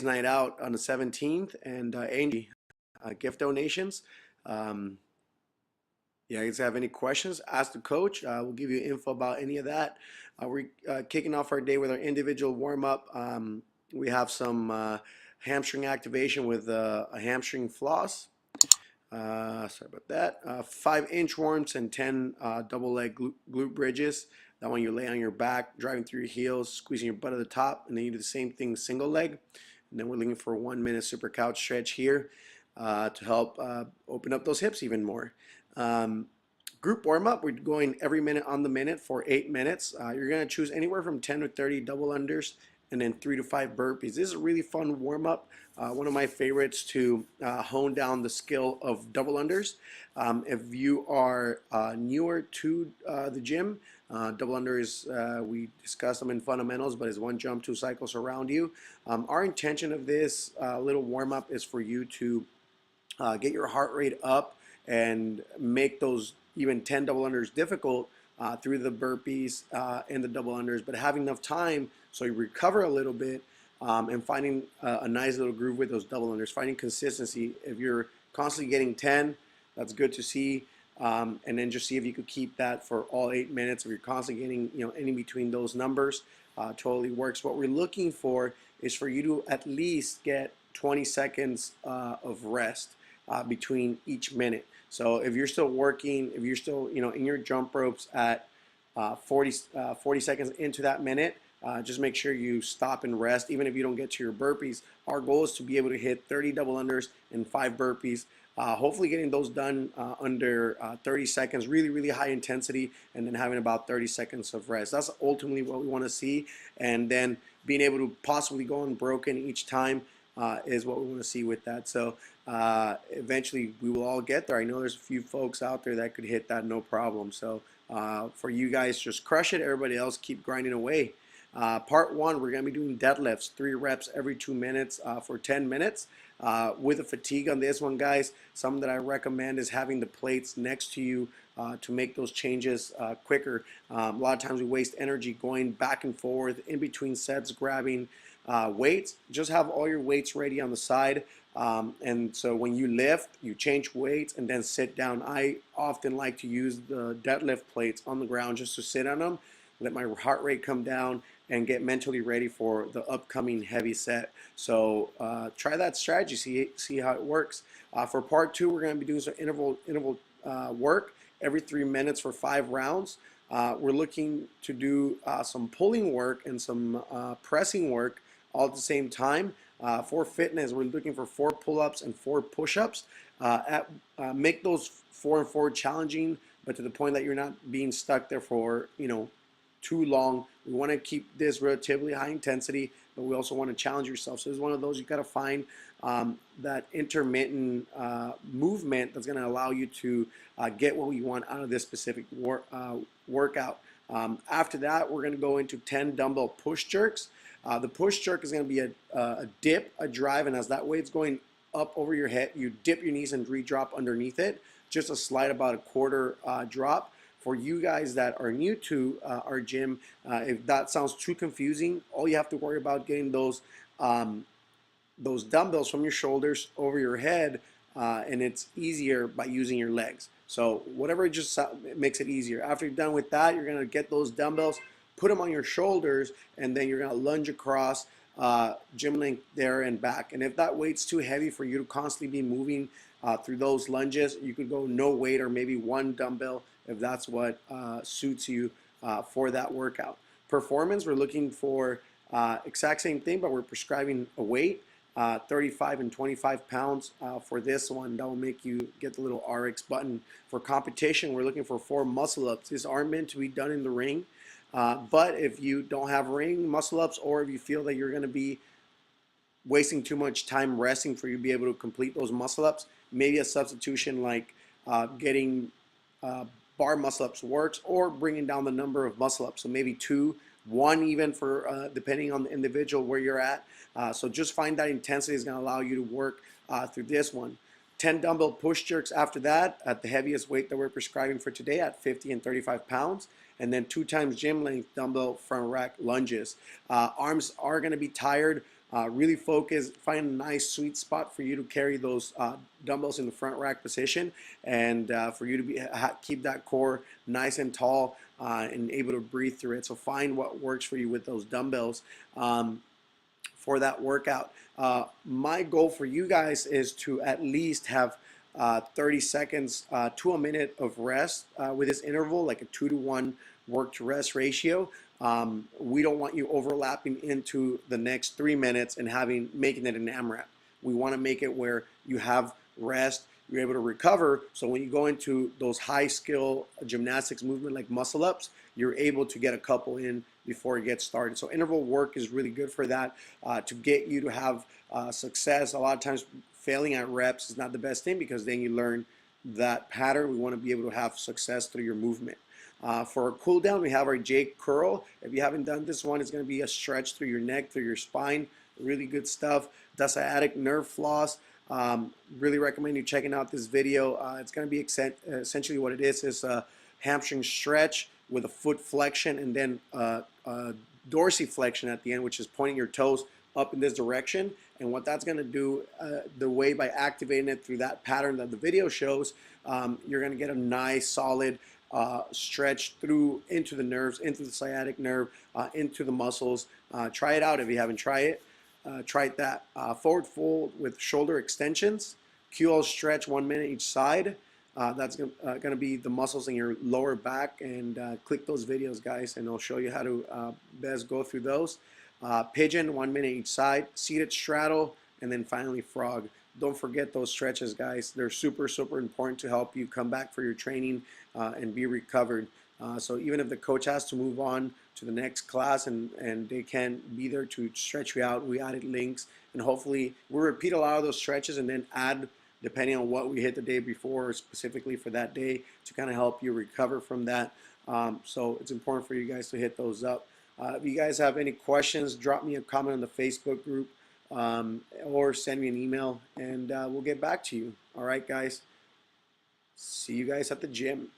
night out on the 17th, and Angie, gift donations. Um, yeah, you guys have any questions, ask the coach. We'll give you info about any of that. We're kicking off our day with our individual warm up. We have some hamstring activation with a hamstring floss. Sorry about that. 5-inch warmths and 10 double leg glute bridges. That one you lay on your back, driving through your heels, squeezing your butt at the top, and then you do the same thing single leg. And then we're looking for a 1 minute super couch stretch here to help open up those hips even more. Group warm up, we're going every minute on the minute for 8 minutes. You're going to choose anywhere from 10 to 30 double unders and then 3 to 5 burpees. This is a really fun warm up. One of my favorites to hone down the skill of double unders. If you are newer to the gym, double unders, we discussed them in fundamentals, but it's one jump, 2 cycles around you. Our intention of this little warm up is for you to get your heart rate up and make those even 10 double unders difficult through the burpees and the double unders, but having enough time so you recover a little bit and finding a nice little groove with those double unders, finding consistency. If you're constantly getting 10, that's good to see. And then just see if you could keep that for all 8 minutes. If you're constantly getting, any between those numbers, totally works. What we're looking for is for you to at least get 20 seconds of rest between each minute. So if you're still working, if you're still, in your jump ropes at 40 seconds into that minute, just make sure you stop and rest, even if you don't get to your burpees. Our goal is to be able to hit 30 double unders and 5 burpees. Hopefully getting those done under 30 seconds, really, really high intensity, and then having about 30 seconds of rest. That's ultimately what we want to see. And then being able to possibly go unbroken each time is what we want to see with that. So eventually we will all get there. I know there's a few folks out there that could hit that no problem. So for you guys, just crush it. Everybody else, keep grinding away. Part 1, we're going to be doing deadlifts, 3 reps every 2 minutes for 10 minutes. With a fatigue on this one, guys, something that I recommend is having the plates next to you to make those changes quicker. A lot of times we waste energy going back and forth in between sets, grabbing weights. Just have all your weights ready on the side. And so when you lift, you change weights and then sit down. I often like to use the deadlift plates on the ground just to sit on them, let my heart rate come down, and get mentally ready for the upcoming heavy set. So try that strategy, see how it works. For part 2, we're going to be doing some interval work every 3 minutes for 5 rounds. We're looking to do some pulling work and some pressing work all at the same time. For fitness, we're looking for 4 pull-ups and 4 push-ups. Make those 4 and 4 challenging, but to the point that you're not being stuck there for too long. We want to keep this relatively high intensity, but we also want to challenge yourself. So it's one of those, you've got to find that intermittent movement that's going to allow you to get what you want out of this specific workout. After that, we're going to go into 10 dumbbell push jerks. The push jerk is going to be a dip, a drive, and as that weight's going up over your head, you dip your knees and re-drop underneath it. Just a slight about a quarter drop. For you guys that are new to our gym, if that sounds too confusing, all you have to worry about getting those dumbbells from your shoulders over your head, and it's easier by using your legs. So whatever just makes it easier. After you're done with that, you're gonna get those dumbbells, put them on your shoulders, and then you're gonna lunge across gym length there and back. And if that weight's too heavy for you to constantly be moving through those lunges, you could go no weight or maybe 1 dumbbell if that's what suits you for that workout. Performance, we're looking for exact same thing, but we're prescribing a weight, 35 and 25 pounds for this one. That will make you get the little RX button. For competition, we're looking for 4 muscle ups. These aren't meant to be done in the ring, but if you don't have ring muscle ups, or if you feel that you're going to be wasting too much time resting for you to be able to complete those muscle ups, maybe a substitution like getting bar muscle ups works, or bringing down the number of muscle ups. So maybe 2, 1 even for depending on the individual where you're at. So just find that intensity is going to allow you to work through this one. 10 dumbbell push jerks after that at the heaviest weight that we're prescribing for today at 50 and 35 pounds. And then 2 times gym length dumbbell front rack lunges. Arms are going to be tired Really focus, find a nice sweet spot for you to carry those dumbbells in the front rack position, and for you to keep that core nice and tall and able to breathe through it. So find what works for you with those dumbbells for that workout. My goal for you guys is to at least have 30 seconds to a minute of rest with this interval, like a 2-to-1 work to rest ratio. We don't want you overlapping into the next 3 minutes and making it an AMRAP. We want to make it where you have rest, you're able to recover. So when you go into those high skill gymnastics movement like muscle ups, you're able to get a couple in before it gets started. So interval work is really good for that, to get you to have success. A lot of times failing at reps is not the best thing, because then you learn that pattern. We want to be able to have success through your movement. For our cool down, we have our J curl. If you haven't done this one, it's going to be a stretch through your neck, through your spine. Really good stuff. The sciatic nerve floss. Really recommend you checking out this video. It's going to be essentially what it is a hamstring stretch with a foot flexion, and then dorsiflexion at the end, which is pointing your toes up in this direction. And what that's going to do, the way by activating it through that pattern that the video shows, you're going to get a nice solid stretch through into the nerves, into the sciatic nerve, into the muscles. Try it out if you haven't tried it. Try that. Forward fold with shoulder extensions. QL stretch 1 minute each side. That's going to be the muscles in your lower back. And click those videos, guys, and I'll show you how to best go through those. Pigeon, 1 minute each side. Seated straddle, and then finally frog. Don't forget those stretches, guys. They're super, super important to help you come back for your training and be recovered. So even if the coach has to move on to the next class and they can't be there to stretch you out, we added links, and hopefully we'll repeat a lot of those stretches and then add, depending on what we hit the day before, specifically for that day, to kind of help you recover from that. So it's important for you guys to hit those up. If you guys have any questions, drop me a comment on the Facebook group, or send me an email, and we'll get back to you. All right, guys. See you guys at the gym.